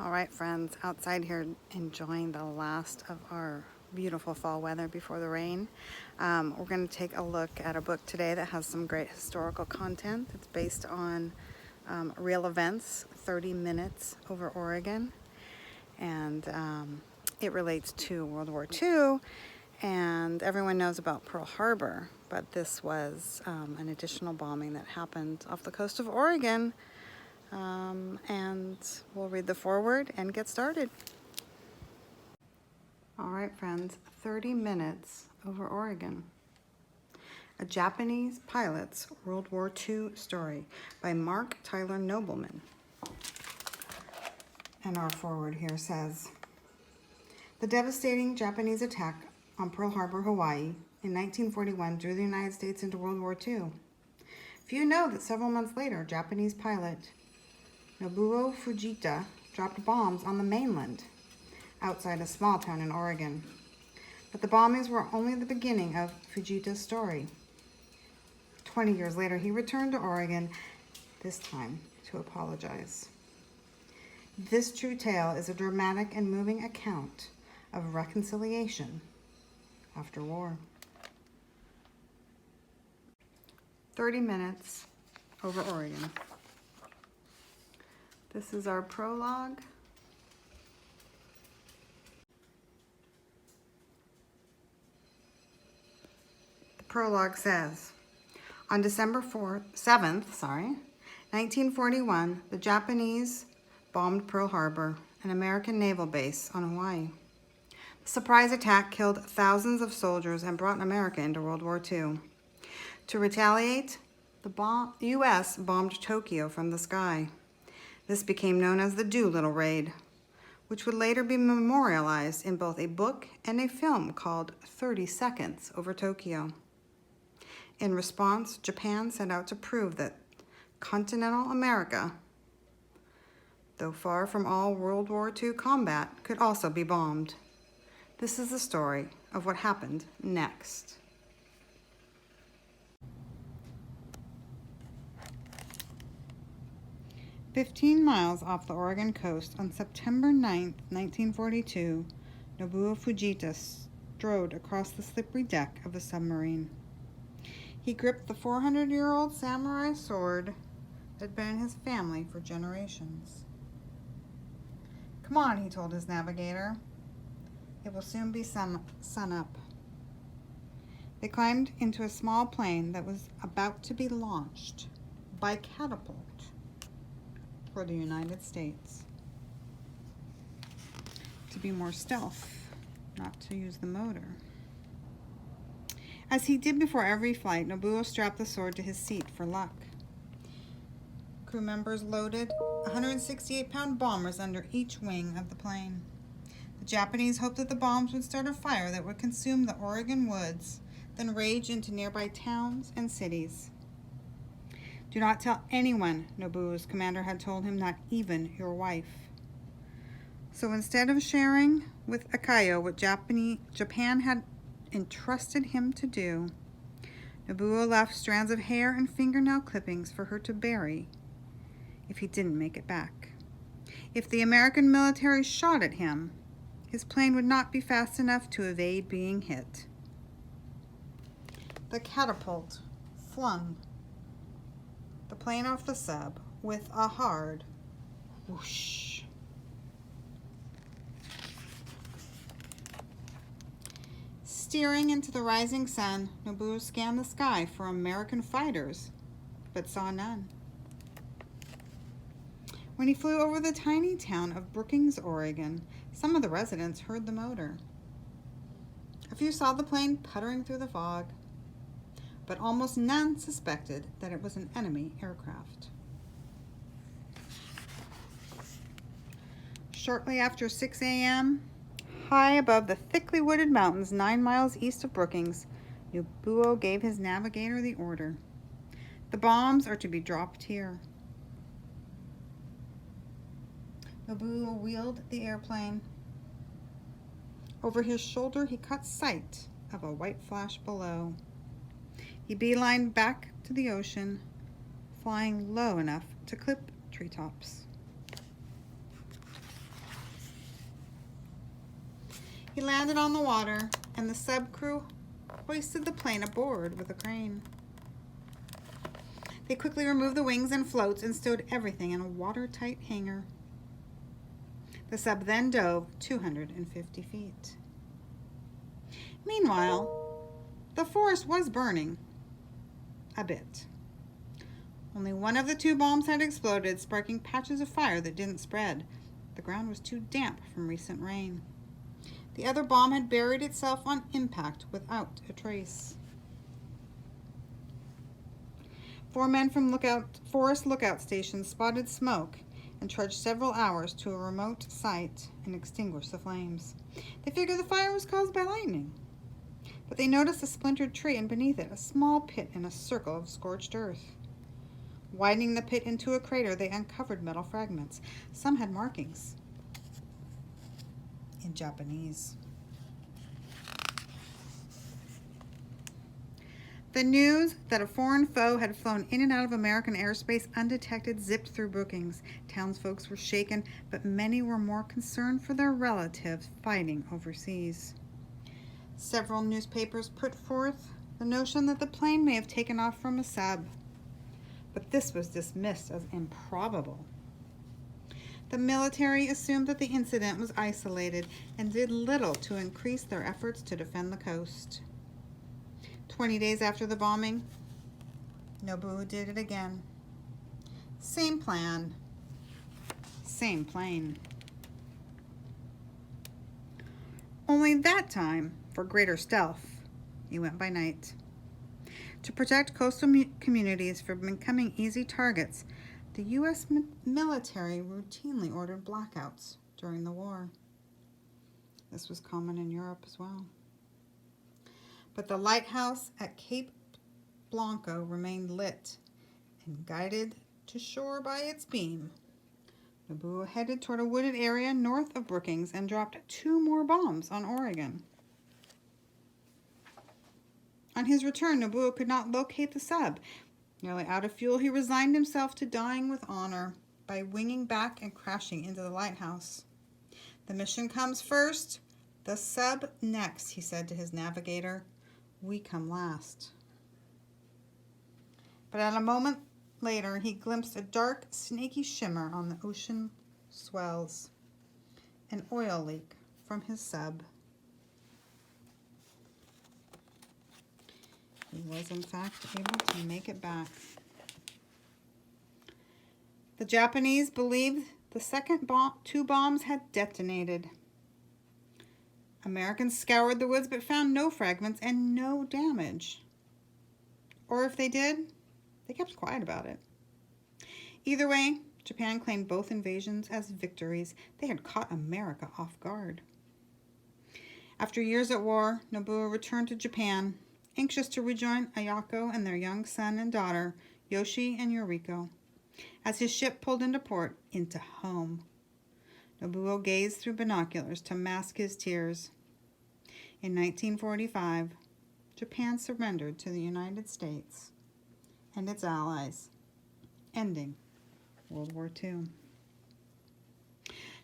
All right, friends, outside here enjoying the last of our beautiful fall weather before the rain. We're going to take a look at a book today that has some great historical content. It's based on real events, 30 Minutes Over Oregon, and it relates to World War II, and everyone knows about Pearl Harbor, but this was an additional bombing that happened off the coast of Oregon. And we'll read the foreword and get started. All right, friends, 30 Minutes Over Oregon. A Japanese Pilot's World War II Story by Mark Tyler Nobleman. And our foreword here says, the devastating Japanese attack on Pearl Harbor, Hawaii in 1941 drew the United States into World War II. Few know that several months later, Japanese pilot Nobuo Fujita dropped bombs on the mainland outside a small town in Oregon. But the bombings were only the beginning of Fujita's story. 20 years later, he returned to Oregon, this time to apologize. This true tale is a dramatic and moving account of reconciliation after war. 30 Minutes Over Oregon. This is our prologue. The prologue says, on December 7th, 1941, the Japanese bombed Pearl Harbor, an American naval base on Hawaii. The surprise attack killed thousands of soldiers and brought America into World War II. To retaliate, the U.S. bombed Tokyo from the sky. This became known as the Doolittle Raid, which would later be memorialized in both a book and a film called 30 Seconds Over Tokyo. In response, Japan set out to prove that continental America, though far from all World War II combat, could also be bombed. This is the story of what happened next. "15 miles off the Oregon coast on September 9th, 1942, Nobuo Fujita strode across the slippery deck of a submarine. He gripped the 400-year-old samurai sword that had been in his family for generations. Come on, he told his navigator. It will soon be sun up. They climbed into a small plane that was about to be launched by catapult for the United States. To be more stealth, not to use the motor. As he did before every flight, Nobuo strapped the sword to his seat for luck. Crew members loaded 168-pound bombers under each wing of the plane. The Japanese hoped that the bombs would start a fire that would consume the Oregon woods, then rage into nearby towns and cities. Do not tell anyone, Nobuo's commander had told him, not even your wife. So instead of sharing with Akayo what Japan had entrusted him to do, Nobuo left strands of hair and fingernail clippings for her to bury if he didn't make it back. If the American military shot at him, his plane would not be fast enough to evade being hit. The catapult flung the plane off the sub with a hard whoosh. Steering into the rising sun, Nobuo scanned the sky for American fighters, but saw none. When he flew over the tiny town of Brookings, Oregon, some of the residents heard the motor. A few saw the plane puttering through the fog, but almost none suspected that it was an enemy aircraft. Shortly after 6 a.m., high above the thickly wooded mountains 9 miles east of Brookings, Nobuo gave his navigator the order. The bombs are to be dropped here. Nobuo wheeled the airplane. Over his shoulder, he caught sight of a white flash below. He beelined back to the ocean, flying low enough to clip treetops. He landed on the water, and the sub crew hoisted the plane aboard with a crane. They quickly removed the wings and floats and stowed everything in a watertight hangar. The sub then dove 250 feet. Meanwhile, the forest was burning a bit. Only one of the 2 bombs had exploded, sparking patches of fire that didn't spread. The ground was too damp from recent rain. The other bomb had buried itself on impact without a trace. 4 men from forest lookout stations spotted smoke and trudged several hours to a remote site and extinguished the flames. They figured the fire was caused by lightning, but they noticed a splintered tree and beneath it a small pit in a circle of scorched earth. Widening the pit into a crater, they uncovered metal fragments. Some had markings in Japanese. The news that a foreign foe had flown in and out of American airspace undetected zipped through Brookings. Townsfolk were shaken, but many were more concerned for their relatives fighting overseas. Several newspapers put forth the notion that the plane may have taken off from a sub, but this was dismissed as improbable. The military assumed that the incident was isolated and did little to increase their efforts to defend the coast. 20 days after the bombing, Nobuo did it again. Same plan, same plane. Only that time, for greater stealth, he went by night. To protect coastal communities from becoming easy targets, the U.S. military routinely ordered blackouts during the war. This was common in Europe as well. But the lighthouse at Cape Blanco remained lit and guided to shore by its beam. Nobuo headed toward a wooded area north of Brookings and dropped 2 more bombs on Oregon. On his return, Nobuo could not locate the sub. Nearly out of fuel, he resigned himself to dying with honor by winging back and crashing into the lighthouse. The mission comes first, the sub next, he said to his navigator. We come last. But at a moment later, he glimpsed a dark, snaky shimmer on the ocean swells, an oil leak from his sub. He was, in fact, able to make it back. The Japanese believed the second 2 bombs had detonated. Americans scoured the woods but found no fragments and no damage. Or if they did, they kept quiet about it. Either way, Japan claimed both invasions as victories. They had caught America off guard. After years at war, Nobuo returned to Japan, anxious to rejoin Ayako and their young son and daughter, Yoshi and Yoriko. As his ship pulled into port, into home, Nobuo gazed through binoculars to mask his tears. In 1945, Japan surrendered to the United States and its allies, ending World War II.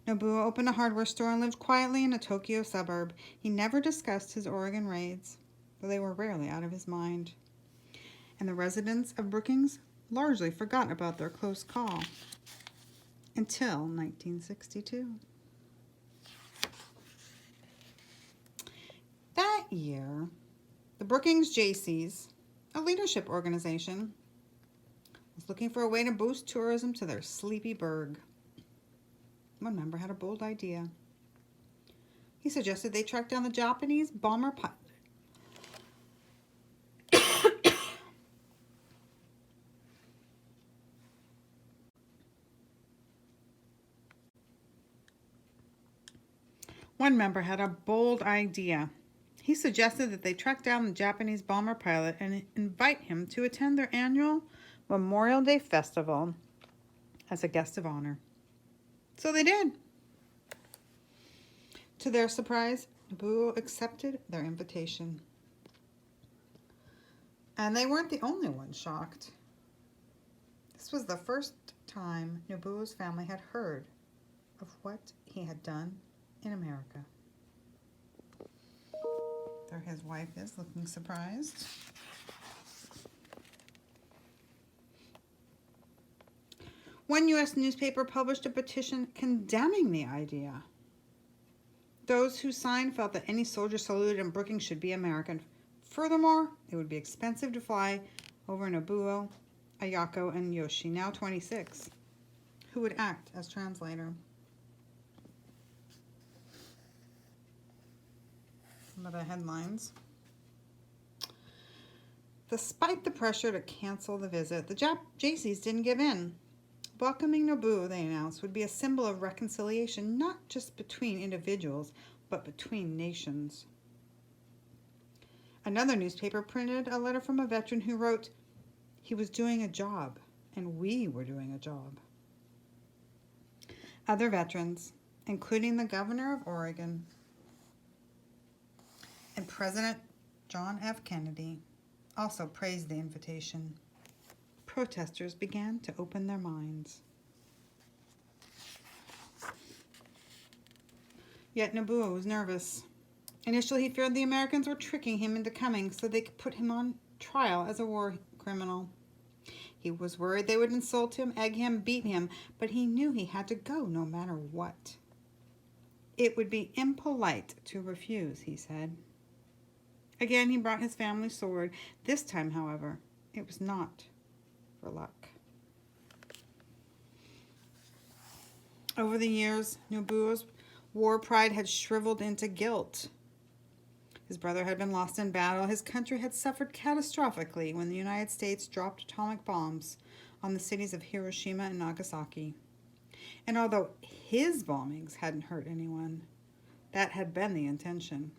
Nobuo opened a hardware store and lived quietly in a Tokyo suburb. He never discussed his Oregon raids, though they were rarely out of his mind. And the residents of Brookings largely forgot about their close call until 1962. That year, the Brookings Jaycees, a leadership organization, was looking for a way to boost tourism to their sleepy burg. One member had a bold idea. He suggested they track down the Japanese bomber pilot. One member had a bold idea. He suggested that they track down the Japanese bomber pilot and invite him to attend their annual Memorial Day festival as a guest of honor. So they did. To their surprise, Nobuo accepted their invitation. And they weren't the only ones shocked. This was the first time Nobuo's family had heard of what he had done in America. There his wife is, looking surprised. One U.S. newspaper published a petition condemning the idea. Those who signed felt that any soldier saluted in Brookings should be American. Furthermore, it would be expensive to fly over Nobuo, Ayako, and Yoshi, now 26, who would act as translator. Some of the headlines. Despite the pressure to cancel the visit, the Jaycees didn't give in. Welcoming Nobuo, they announced, would be a symbol of reconciliation, not just between individuals, but between nations. Another newspaper printed a letter from a veteran who wrote, "He was doing a job, and we were doing a job." Other veterans, including the governor of Oregon and President John F. Kennedy, also praised the invitation. Protesters began to open their minds. Yet Nobuo was nervous. Initially, he feared the Americans were tricking him into coming so they could put him on trial as a war criminal. He was worried they would insult him, egg him, beat him, but he knew he had to go no matter what. It would be impolite to refuse, he said. Again, he brought his family sword. This time, however, it was not for luck. Over the years, Nobuo's war pride had shriveled into guilt. His brother had been lost in battle. His country had suffered catastrophically when the United States dropped atomic bombs on the cities of Hiroshima and Nagasaki. And although his bombings hadn't hurt anyone, that had been the intention.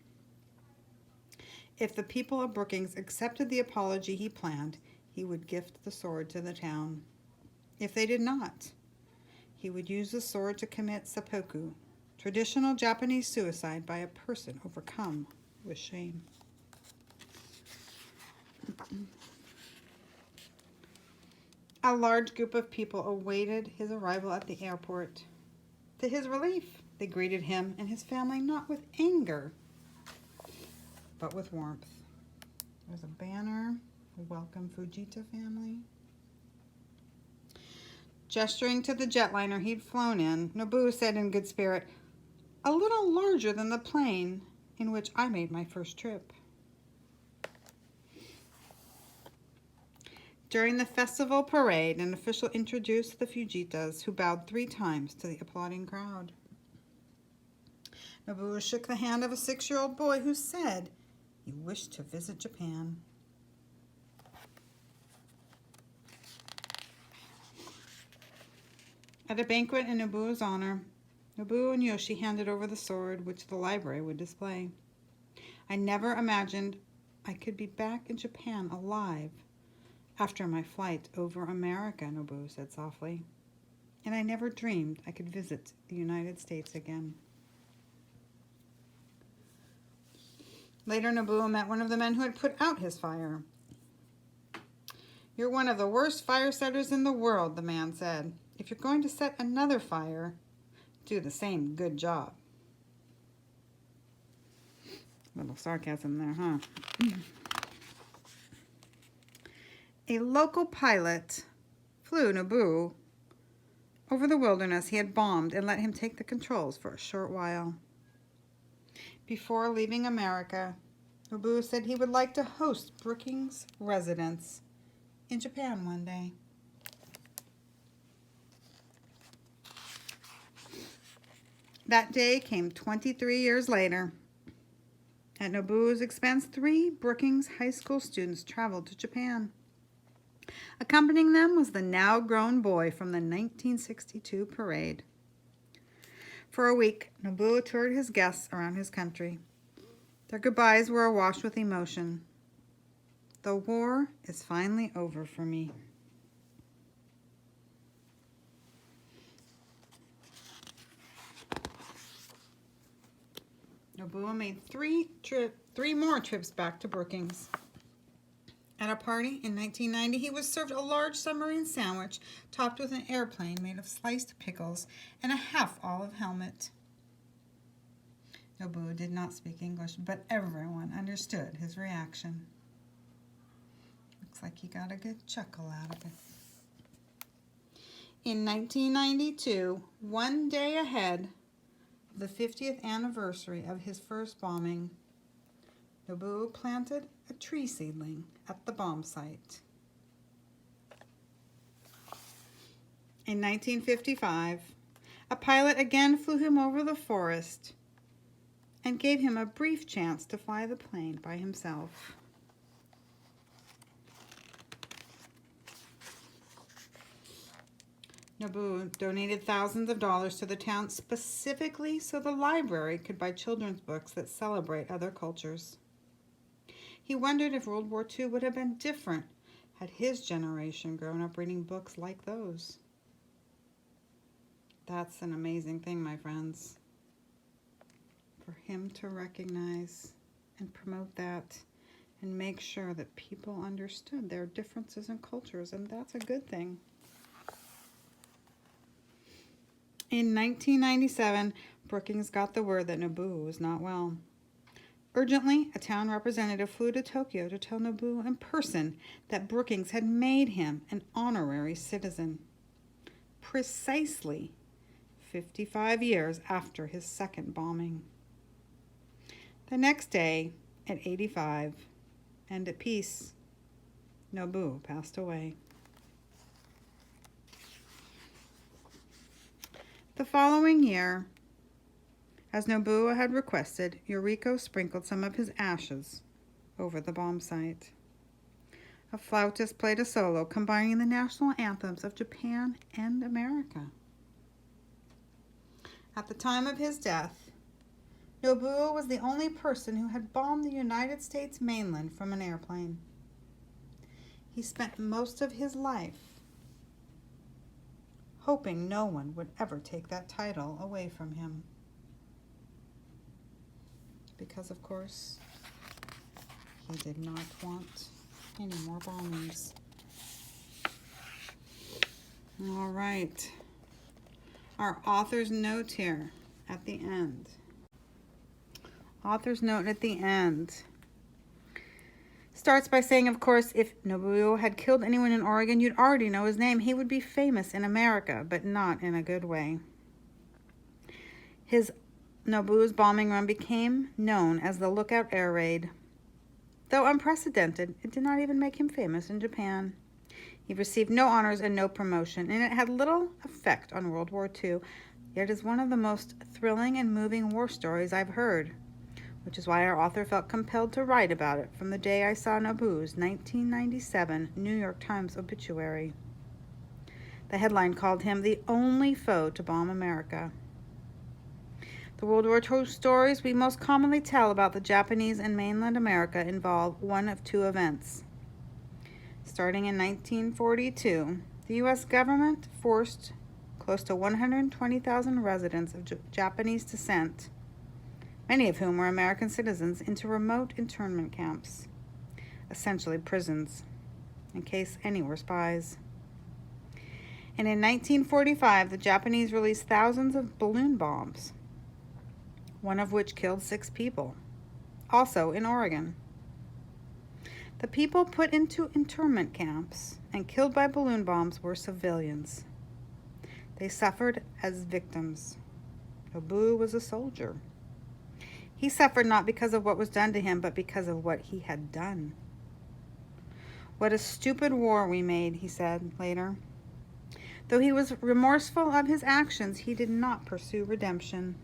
If the people of Brookings accepted the apology he planned, he would gift the sword to the town. If they did not, he would use the sword to commit seppuku, traditional Japanese suicide by a person overcome with shame. A large group of people awaited his arrival at the airport. To his relief, they greeted him and his family not with anger, but with warmth. There's a banner. Welcome, Fujita family. Gesturing to the jetliner he'd flown in, Nobuo said in good spirit, "A little larger than the plane in which I made my first trip." During the festival parade, an official introduced the Fujitas, who bowed 3 times to the applauding crowd. Nobuo shook the hand of a 6-year-old boy who said he wished to visit Japan. At a banquet in Nobuo's honor, Nobuo and Yoshi handed over the sword, which the library would display. "I never imagined I could be back in Japan alive after my flight over America," Nobuo said softly. "And I never dreamed I could visit the United States again." Later, Nobuo met one of the men who had put out his fire. "You're one of the worst fire setters in the world," the man said. "If you're going to set another fire, do the same good job." A little sarcasm there, huh? A local pilot flew Nobuo over the wilderness he had bombed and let him take the controls for a short while. Before leaving America, Nobuo said he would like to host Brookings residents in Japan one day. That day came 23 years later. At Nobuo's expense, 3 Brookings high school students traveled to Japan. Accompanying them was the now-grown boy from the 1962 parade. For a week, Nobuo toured his guests around his country. Their goodbyes were awash with emotion. "The war is finally over for me." Nobuo made 3 more trips back to Brookings. At a party in 1990, he was served a large submarine sandwich topped with an airplane made of sliced pickles and a half-olive helmet. Nobuo did not speak English, but everyone understood his reaction. Looks like he got a good chuckle out of it. In 1992, one day ahead of the 50th anniversary of his first bombing, Nobuo planted a tree seedling at the bomb site. In 1955, a pilot again flew him over the forest and gave him a brief chance to fly the plane by himself. Nobuo donated thousands of dollars to the town specifically so the library could buy children's books that celebrate other cultures. He wondered if World War II would have been different had his generation grown up reading books like those. That's an amazing thing, my friends. For him to recognize and promote that and make sure that people understood their differences in cultures, and that's a good thing. In 1997, Brookings got the word that Nobuo was not well. Urgently, a town representative flew to Tokyo to tell Nobuo in person that Brookings had made him an honorary citizen. Precisely 55 years after his second bombing. The next day, at 85, and at peace, Nobuo passed away. The following year, as Nobuo had requested, Yuriko sprinkled some of his ashes over the bomb site. A flautist played a solo combining the national anthems of Japan and America. At the time of his death, Nobuo was the only person who had bombed the United States mainland from an airplane. He spent most of his life hoping no one would ever take that title away from him. Because, of course, he did not want any more bombings. All right. Our author's note here at the end. Author's note at the end starts by saying, of course, if Nobuo had killed anyone in Oregon, you'd already know his name. He would be famous in America, but not in a good way. Nobuo's bombing run became known as the Lookout Air Raid. Though unprecedented, it did not even make him famous in Japan. He received no honors and no promotion, and it had little effect on World War II, yet is one of the most thrilling and moving war stories I've heard, which is why our author felt compelled to write about it from the day I saw Nobuo's 1997 New York Times obituary. The headline called him the only foe to bomb America. The World War II stories we most commonly tell about the Japanese in mainland America involve one of two events. Starting in 1942, the U.S. government forced close to 120,000 residents of Japanese descent, many of whom were American citizens, into remote internment camps, essentially prisons, in case any were spies. And in 1945, the Japanese released thousands of balloon bombs, one of which killed 6 people, also in Oregon. The people put into internment camps and killed by balloon bombs were civilians. They suffered as victims. Nobuo was a soldier. He suffered not because of what was done to him, but because of what he had done. What a stupid war we made, he said later. Though he was remorseful of his actions, he did not pursue redemption.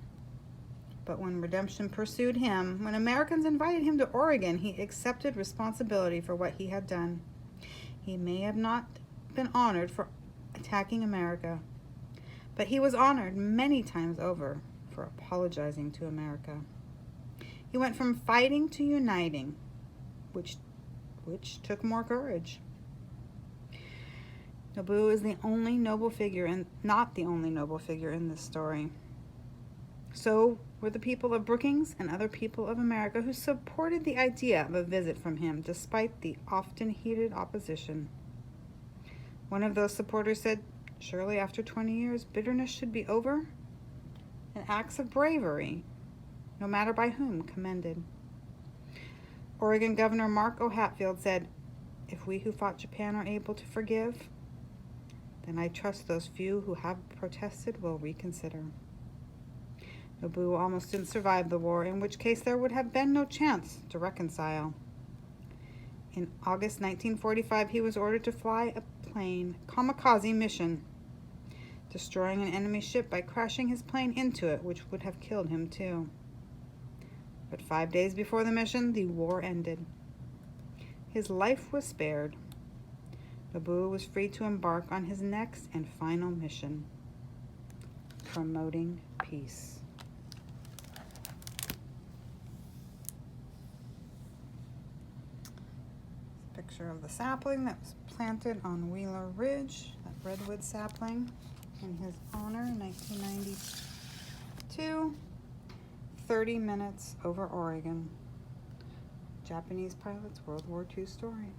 But when redemption pursued him, when Americans invited him to Oregon, he accepted responsibility for what he had done. He may have not been honored for attacking America, but he was honored many times over for apologizing to America. He went from fighting to uniting, which took more courage. Nobuo is the only noble figure, and not the only noble figure in this story. So were the people of Brookings and other people of America who supported the idea of a visit from him despite the often heated opposition. One of those supporters said, surely after 20 years, bitterness should be over, and acts of bravery no matter by whom, commended. Oregon Governor Mark O. Hatfield said, "If we who fought Japan are able to forgive, then I trust those few who have protested will reconsider." Nobuo almost didn't survive the war, in which case there would have been no chance to reconcile. In August 1945, he was ordered to fly a plane kamikaze mission, destroying an enemy ship by crashing his plane into it, which would have killed him too. But 5 days before the mission, the war ended. His life was spared. Nobuo was free to embark on his next and final mission, promoting peace. Picture of the sapling that was planted on Wheeler Ridge, that redwood sapling, in his honor in 1992. 30 minutes over Oregon. Japanese pilot's World War II story.